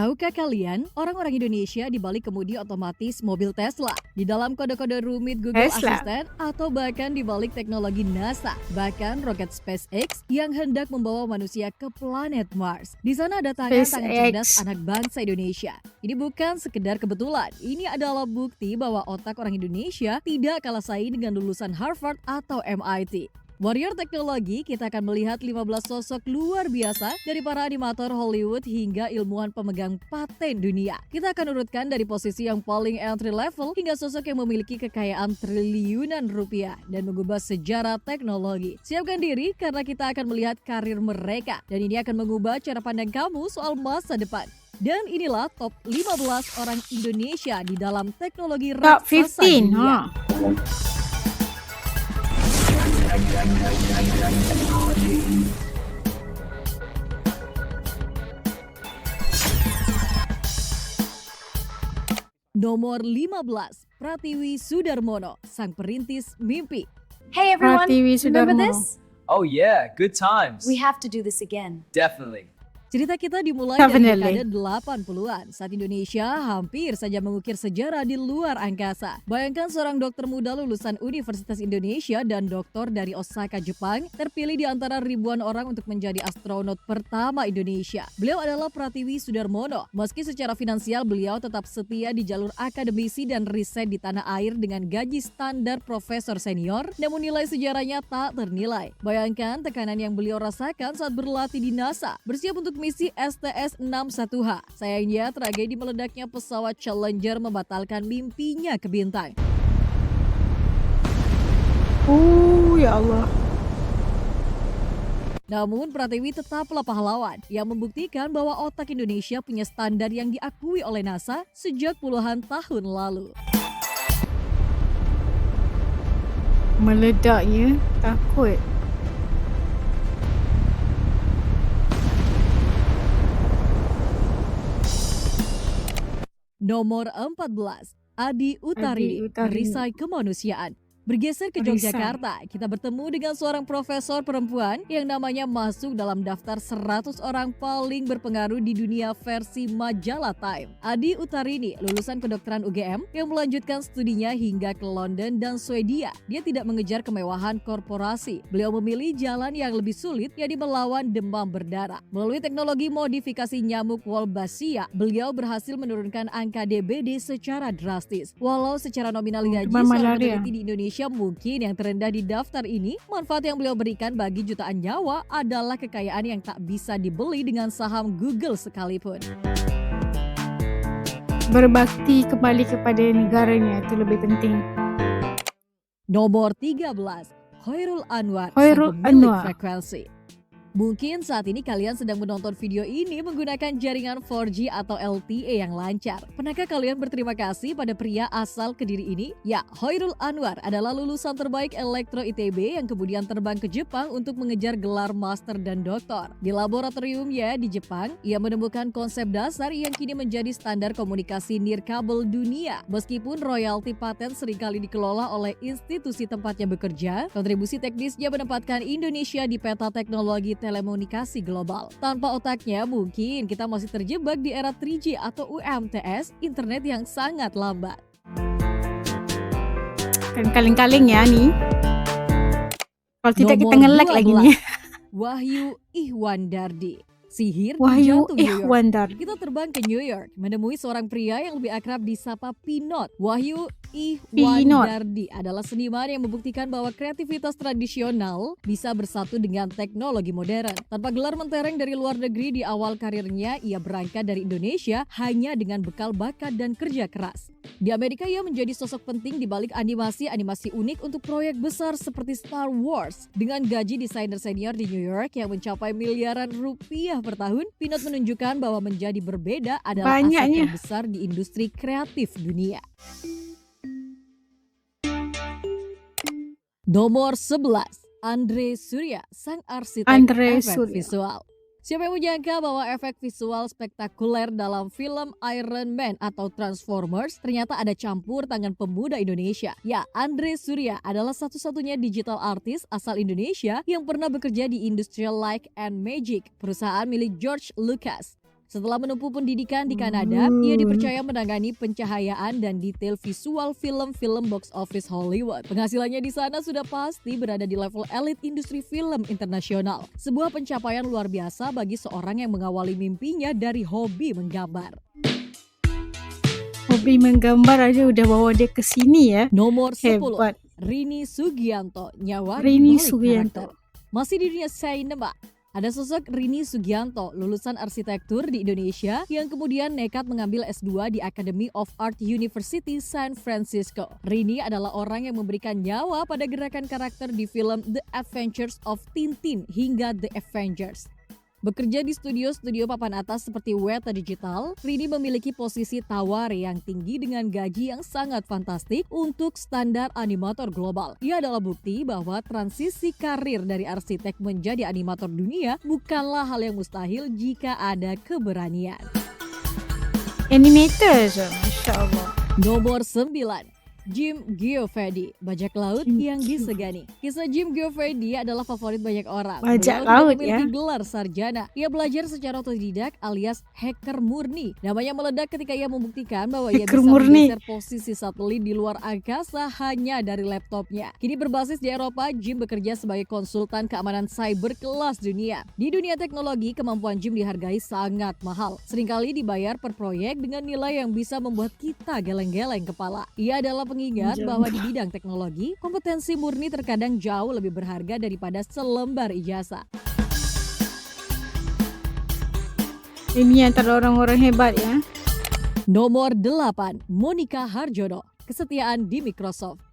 Tahukah kalian, orang-orang Indonesia di balik kemudi otomatis mobil Tesla, di dalam kode-kode rumit Google Tesla. Assistant, atau bahkan di balik teknologi NASA, bahkan roket SpaceX yang hendak membawa manusia ke planet Mars. Di sana ada tangan-tangan cerdas SpaceX. anak bangsa Indonesia. Ini bukan sekedar kebetulan, ini adalah bukti bahwa otak orang Indonesia tidak kalah saing dengan lulusan Harvard atau MIT. Warrior Teknologi, kita akan melihat 15 sosok luar biasa dari para animator Hollywood hingga ilmuwan pemegang paten dunia. Kita akan urutkan dari posisi yang paling entry level hingga sosok yang memiliki kekayaan triliunan rupiah dan mengubah sejarah teknologi. Siapkan diri karena kita akan melihat karir mereka dan ini akan mengubah cara pandang kamu soal masa depan. Dan inilah top 15 orang Indonesia di dalam teknologi Top raksasa 15, dunia. Nomor 15, Pratiwi Sudarmono, sang perintis mimpi. Hey everyone, Pratiwi remember Sudarmono. this? Oh yeah, good times. We have to do this again. Definitely. Cerita kita dimulai dari Definitely. dekade 80-an saat Indonesia hampir saja mengukir sejarah di luar angkasa. Bayangkan seorang dokter muda lulusan Universitas Indonesia dan doktor dari Osaka, Jepang, terpilih di antara ribuan orang untuk menjadi astronot pertama Indonesia. Beliau adalah Pratiwi Sudarmono. Meski secara finansial beliau tetap setia di jalur akademisi dan riset di tanah air dengan gaji standar profesor senior, namun nilai sejarahnya tak ternilai. Bayangkan tekanan yang beliau rasakan saat berlatih di NASA, bersiap untuk misi STS-61H. Sayangnya, tragedi meledaknya pesawat Challenger membatalkan mimpinya ke bintang. Ya Allah. Namun, Pratiwi tetaplah pahlawan yang membuktikan bahwa otak Indonesia punya standar yang diakui oleh NASA sejak puluhan tahun lalu. Meledaknya, takut. Nomor 14, Adi Utarini, Adi Utarini. perisai kemanusiaan. Bergeser ke Perisai. Yogyakarta, kita bertemu dengan seorang profesor perempuan yang namanya masuk dalam daftar 100 orang paling berpengaruh di dunia versi majalah Time. Adi Utarini, lulusan kedokteran UGM yang melanjutkan studinya hingga ke London dan Swedia. Dia tidak mengejar kemewahan korporasi. Beliau memilih jalan yang lebih sulit, yaitu melawan demam berdarah. Melalui teknologi modifikasi nyamuk Wolbachia, beliau berhasil menurunkan angka DBD secara drastis. Walau secara nominal gaji demam seorang malaria. peneliti di Indonesia mungkin yang terendah di daftar ini, manfaat yang beliau berikan bagi jutaan nyawa adalah kekayaan yang tak bisa dibeli dengan saham Google sekalipun. Berbakti kembali kepada negaranya itu lebih penting. Nomor 13, Khairul Anwar, Khairul sang pemilik Anwar. frekuensi. Mungkin saat ini kalian sedang menonton video ini menggunakan jaringan 4G atau LTE yang lancar. Pernahkah kalian berterima kasih pada pria asal Kediri ini? Ya, Khairul Anwar adalah lulusan terbaik Elektro ITB yang kemudian terbang ke Jepang untuk mengejar gelar master dan doktor. Di laboratoriumnya di Jepang, ia menemukan konsep dasar yang kini menjadi standar komunikasi nirkabel dunia. Meskipun royalti paten seringkali dikelola oleh institusi tempatnya bekerja, kontribusi teknisnya menempatkan Indonesia di peta teknologi telekomunikasi global. Tanpa otaknya, mungkin kita masih terjebak di era 3G atau UMTS, internet yang sangat lambat. Kan kaleng-kaleng ya nih. Kalau tidak kita Nomor nge-lag lagi 12, nih. Wahyu Ihwandardi, sihir di Wahyu jantung New York. Ihwandardi. Kita terbang ke New York, menemui seorang pria yang lebih akrab disapa Pinot. Wahyu Pinot. Ihwandardi adalah seniman yang membuktikan bahwa kreativitas tradisional bisa bersatu dengan teknologi modern. Tanpa gelar mentereng dari luar negeri di awal karirnya, ia berangkat dari Indonesia hanya dengan bekal bakat dan kerja keras. Di Amerika, ia menjadi sosok penting di balik animasi-animasi unik untuk proyek besar seperti Star Wars. Dengan gaji desainer senior di New York yang mencapai miliaran rupiah per tahun, Pinot menunjukkan bahwa menjadi berbeda adalah aset Banyaknya. terbesar di industri kreatif dunia. Nomor 11, Andre Surya, sang arsitek Andre efek Surya. visual. Siapa yang menyangka bahwa efek visual spektakuler dalam film Iron Man atau Transformers ternyata ada campur tangan pemuda Indonesia. Ya, Andre Surya adalah satu-satunya digital artist asal Indonesia yang pernah bekerja di Industrial Light and Magic, perusahaan milik George Lucas. Setelah menempuh pendidikan di Kanada, ia dipercaya menangani pencahayaan dan detail visual film-film box office Hollywood. Penghasilannya di sana sudah pasti berada di level elit industri film internasional. Sebuah pencapaian luar biasa bagi seorang yang mengawali mimpinya dari hobi menggambar. Hobi menggambar aja udah bawa dia ke sini ya. Nomor 10. Hebat. Rini Sugianto, nyawa Rini dibalik Sugianto. karakter. Masih di dunia sinema, ada sosok Rini Sugianto, lulusan arsitektur di Indonesia yang kemudian nekat mengambil S2 di Academy of Art University San Francisco. Rini adalah orang yang memberikan nyawa pada gerakan karakter di film The Adventures of Tintin hingga The Avengers. Bekerja di studio-studio papan atas seperti Weta Digital, Rini memiliki posisi tawar yang tinggi dengan gaji yang sangat fantastik untuk standar animator global. Ia adalah bukti bahwa transisi karir dari arsitek menjadi animator dunia bukanlah hal yang mustahil jika ada keberanian. Animator aja, Masya Allah. Nomor 9. Jim Giovedi, bajak laut yang disegani. Kisah Jim Giovedi adalah favorit banyak orang. Bajak Beliau laut, memiliki ya? gelar sarjana. Ia belajar secara otodidak alias hacker murni. Namanya meledak ketika ia membuktikan bahwa ia Hacker bisa murni. menggeser posisi satelit di luar angkasa hanya dari laptopnya. Kini berbasis di Eropa, Jim bekerja sebagai konsultan keamanan cyber kelas dunia. Di dunia teknologi, kemampuan Jim dihargai sangat mahal. Seringkali dibayar per proyek dengan nilai yang bisa membuat kita geleng-geleng kepala. Ia adalah pengingat bahwa di bidang teknologi, kompetensi murni terkadang jauh lebih berharga daripada selembar ijazah. Ini antara orang-orang hebat ya. Nomor 8, Monica Harjono, kesetiaan di Microsoft.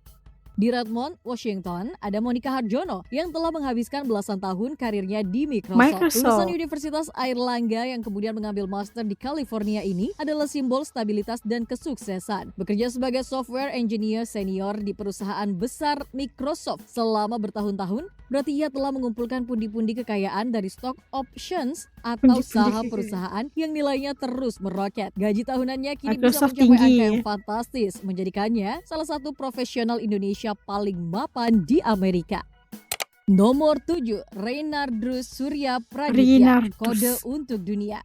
Di Redmond, Washington, ada Monica Harjono yang telah menghabiskan belasan tahun karirnya di Microsoft. Lulusan Universitas Airlangga yang kemudian mengambil master di California ini adalah simbol stabilitas dan kesuksesan. Bekerja sebagai software engineer senior di perusahaan besar Microsoft selama bertahun-tahun, berarti ia telah mengumpulkan pundi-pundi kekayaan dari stock options atau saham perusahaan yang nilainya terus meroket. Gaji tahunannya kini bisa Microsoft mencapai tinggi, angka ya. yang fantastis, menjadikannya salah satu profesional Indonesia paling mapan di Amerika. Nomor 7, Reynardus Surya Praditya, Reynardus. kode untuk dunia.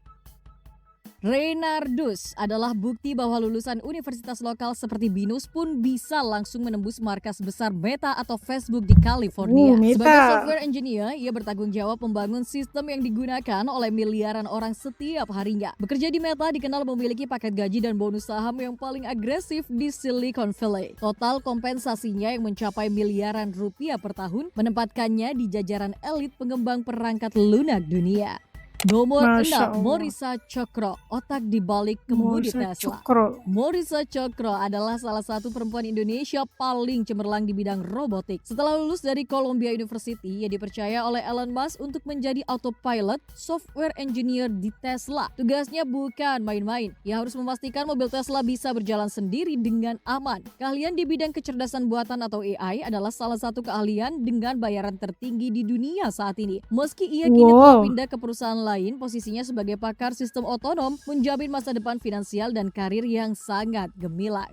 Reynardus adalah bukti bahwa lulusan universitas lokal seperti BINUS pun bisa langsung menembus markas besar Meta atau Facebook di California. Meta. Sebagai software engineer, ia bertanggung jawab membangun sistem yang digunakan oleh miliaran orang setiap harinya. Bekerja di Meta dikenal memiliki paket gaji dan bonus saham yang paling agresif di Silicon Valley. Total kompensasinya yang mencapai miliaran rupiah per tahun menempatkannya di jajaran elit pengembang perangkat lunak dunia. Nomor Masya 6, Allah. Morisa Chokro, otak di balik kemudi Morisa Tesla. Chokro. Morisa Chokro adalah salah satu perempuan Indonesia paling cemerlang di bidang robotik. Setelah lulus dari Columbia University, ia dipercaya oleh Elon Musk untuk menjadi autopilot software engineer di Tesla. Tugasnya bukan main-main. Ia harus memastikan mobil Tesla bisa berjalan sendiri dengan aman. Keahlian di bidang kecerdasan buatan atau AI adalah salah satu keahlian dengan bayaran tertinggi di dunia saat ini. Meski ia kini telah pindah ke perusahaan lain, posisinya sebagai pakar sistem otonom menjamin masa depan finansial dan karir yang sangat gemilang.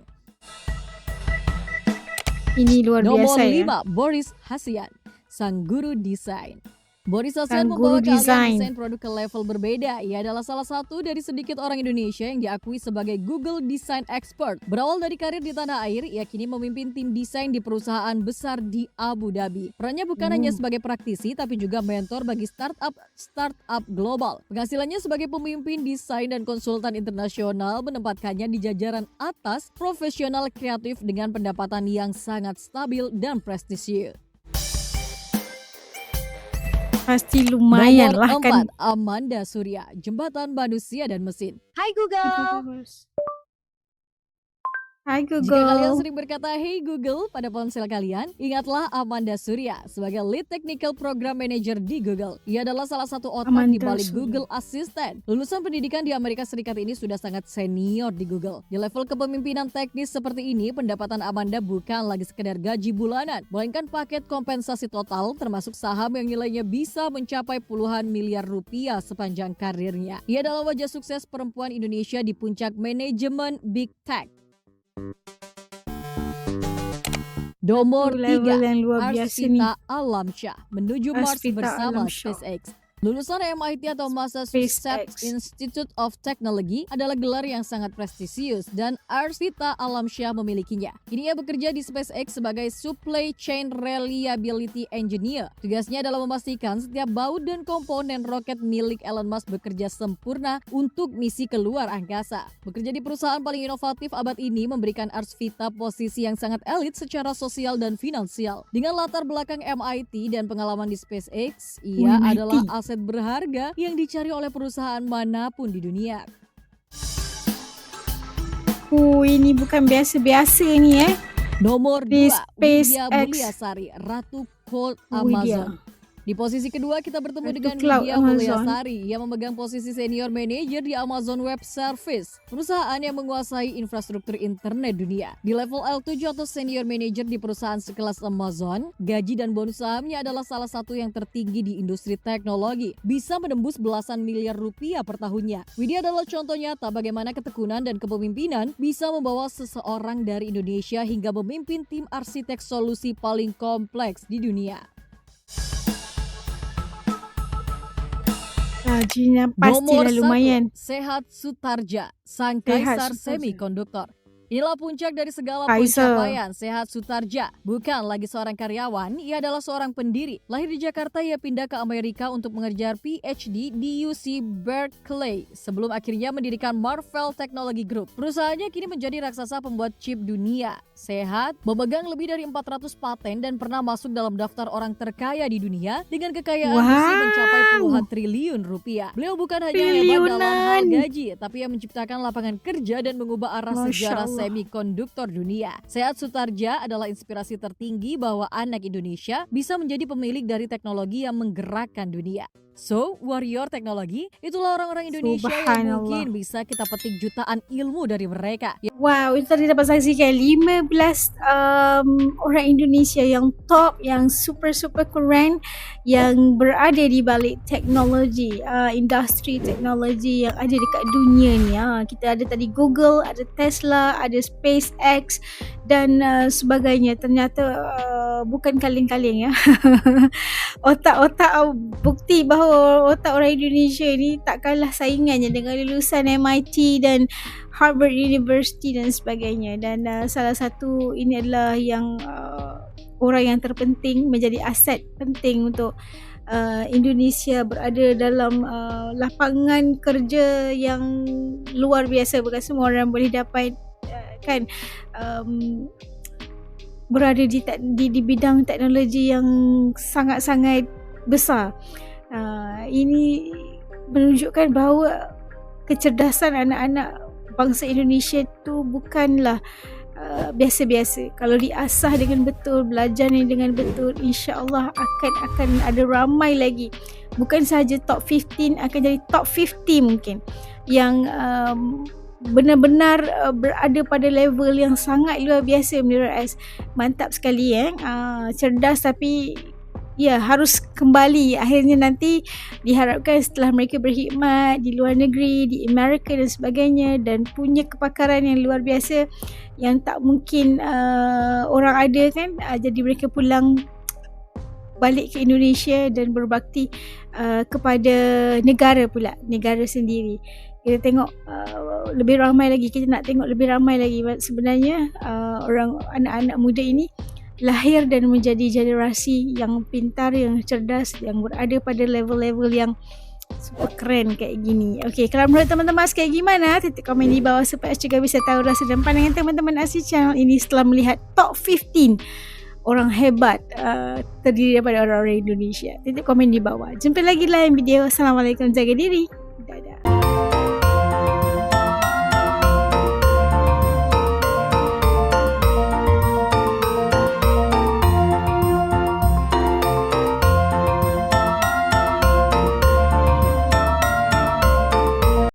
Ini luar Nomor biasa ya. 5, Boris Hasian, sang guru desain. Boris Hasian Sang membawa guru keahlian desain. desain produk ke level berbeda. Ia adalah salah satu dari sedikit orang Indonesia yang diakui sebagai Google Design Expert. Berawal dari karir di tanah air, ia kini memimpin tim desain di perusahaan besar di Abu Dhabi. Perannya bukan hanya sebagai praktisi, tapi juga mentor bagi startup global. Penghasilannya sebagai pemimpin desain dan konsultan internasional menempatkannya di jajaran atas profesional kreatif dengan pendapatan yang sangat stabil dan prestisius. Pasti lumayan lah Nomor kan. 4, Amanda Surya, jembatan manusia dan mesin. Hi Google. Hai Jika kalian Google. sering berkata "Hey Google" pada ponsel kalian, ingatlah Amanda Surya sebagai Lead Technical Program Manager di Google. Ia adalah salah satu otak di Amanda balik Surya. Google Assistant. Lulusan pendidikan di Amerika Serikat ini sudah sangat senior di Google. Di level kepemimpinan teknis seperti ini, pendapatan Amanda bukan lagi sekedar gaji bulanan, melainkan paket kompensasi total termasuk saham yang nilainya bisa mencapai puluhan miliar rupiah sepanjang karirnya. Ia adalah wajah sukses perempuan Indonesia di puncak manajemen Big Tech. Nomor Itu level 3, yang luar biasa nih. Arsita Alamsyah menuju Mars Arsita bersama Alamsyah. SpaceX. Lulusan MIT atau Massachusetts SpaceX. Institute of Technology adalah gelar yang sangat prestisius dan Arsvita Alamsyah memilikinya. Kini ia bekerja di SpaceX sebagai Supply Chain Reliability Engineer. Tugasnya adalah memastikan setiap baut dan komponen roket milik Elon Musk bekerja sempurna untuk misi keluar angkasa. Bekerja di perusahaan paling inovatif abad ini memberikan Arsvita posisi yang sangat elit secara sosial dan finansial. Dengan latar belakang MIT dan pengalaman di SpaceX, ia MIT. adalah aset berharga yang dicari oleh perusahaan manapun di dunia. Ini bukan biasa-biasa ni Nomor Di 2, Widya SpaceX. Mulyasari, Ratu Cloud Widya. Amazon. Di posisi kedua kita bertemu Ratu dengan Cloud Widya Amazon. Mulyasari. Ia memegang posisi senior manager di Amazon Web Service, perusahaan yang menguasai infrastruktur internet dunia. Di level L7 atau senior manager di perusahaan sekelas Amazon, gaji dan bonus sahamnya adalah salah satu yang tertinggi di industri teknologi, bisa menembus belasan miliar rupiah per tahunnya. Widya adalah contoh nyata bagaimana ketekunan dan kepemimpinan bisa membawa seseorang dari Indonesia hingga memimpin tim arsitek solusi paling kompleks di dunia. Gajinya Nomor pastilah lumayan. 1, Sehat Sutarja, sang Sehat kaisar Sutarja. semikonduktor. Inilah puncak dari segala Kaisar. pencapaian Sehat Sutarja. Bukan lagi seorang karyawan, ia adalah seorang pendiri. Lahir di Jakarta, ia pindah ke Amerika untuk mengejar PhD di UC Berkeley sebelum akhirnya mendirikan Marvell Technology Group. Perusahaannya kini menjadi raksasa pembuat chip dunia. Sehat memegang lebih dari 400 paten dan pernah masuk dalam daftar orang terkaya di dunia dengan kekayaan bersih mencapai puluhan triliun rupiah. Beliau bukan hanya hebat dalam hal Triliunan. gaji, tapi ia menciptakan lapangan kerja dan mengubah arah Masya sejarah Allah. semikonduktor dunia. Sehat Sutarja adalah inspirasi tertinggi bahwa anak Indonesia bisa menjadi pemilik dari teknologi yang menggerakkan dunia. So, warrior teknologi, itulah orang-orang Indonesia yang Subhanallah. mungkin bisa kita petik jutaan ilmu dari mereka. Wow, itu tadi dapat saksikan 15 orang Indonesia yang top, yang super keren, yang berada di balik teknologi, industri teknologi yang ada dekat dunia ni. Kita ada tadi Google, ada Tesla, ada SpaceX dan sebagainya. Ternyata bukan kaleng-kaleng ya. Otak-otak bukti bahawa otak orang Indonesia ni tak kalah saingannya dengan lulusan MIT dan Harvard University dan sebagainya. Dan salah satu ini adalah yang orang yang terpenting, menjadi aset penting untuk Indonesia berada dalam lapangan kerja yang luar biasa. Bukan semua orang boleh dapat kan berada di bidang teknologi yang sangat-sangat besar. Ini menunjukkan bahawa kecerdasan anak-anak bangsa Indonesia tu bukanlah biasa-biasa. Kalau diasah dengan betul, belajar dengan betul, insya-Allah akan ada ramai lagi. Bukan sahaja top 15, akan jadi top 50 mungkin yang benar-benar berada pada level yang sangat luar biasa menurut Ais. Mantap sekali cerdas tapi ya harus kembali. Akhirnya nanti diharapkan setelah mereka berkhidmat di luar negeri, di Amerika dan sebagainya, dan punya kepakaran yang luar biasa yang tak mungkin orang ada kan, jadi mereka pulang balik ke Indonesia dan berbakti kepada negara pula, negara sendiri. Kita tengok lebih ramai lagi, kita nak tengok lebih ramai lagi. Sebenarnya orang anak-anak muda ini lahir dan menjadi generasi yang pintar, yang cerdas, yang berada pada level-level yang super keren kayak gini. Okey, kalau menurut teman-teman kayak gimana? Titik komen di bawah supaya juga bisa tahu rasa dan pandangan teman-teman asli channel ini setelah melihat top 15 orang hebat terdiri daripada orang-orang Indonesia. Titik komen di bawah. Jumpa lagi lain video. Assalamualaikum, jaga diri.